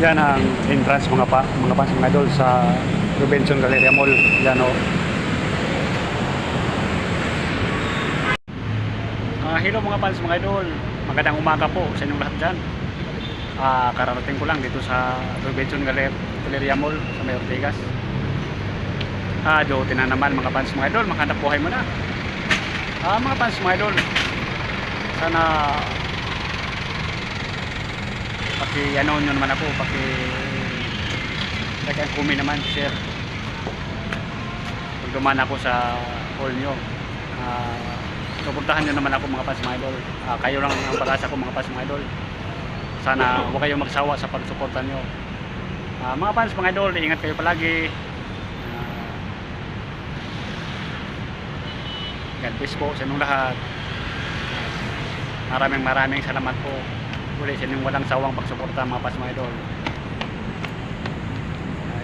Yan ang entrance mga fans mga idol sa Robinson Galleria Mall. Yan o. Hello mga fans mga idol. Magandang umaga po sa inyong lahat dyan. Kararating ko lang dito sa Robinson Galleria Mall sa May Ortigas. Duty na naman mga fans mga idol. Maghanap buhay mo na. Mga fans mga idol, sana ano nyo naman ako, like and comment naman, share kung dumaan ako sa hall nyo. Suportahan nyo naman ako mga fans mga idol. Kayo lang ang pag-asa ko mga fans mga idol. Sana huwag kayong magsawa sa pagsuporta nyo. Mga fans mga idol, ingat kayo palagi. God bless po sa inyong lahat. Maraming salamat po uli sa inyong walang sawang pagsuporta mga fans mga idol.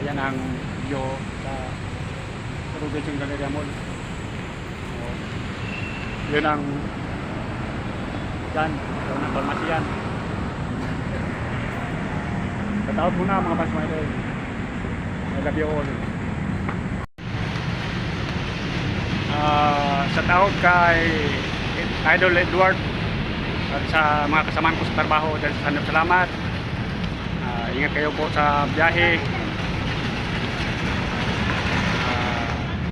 Yan ang view sa Robinson Galleria Mall. Yun ang yan, ito ng farmasy yan. Kataot muna mga fans mga idol. I love you all. Shout out kay Idol Edward at sa mga kasamahan ko sa trabaho. Salamat. Ingat kayo po sa biyahe.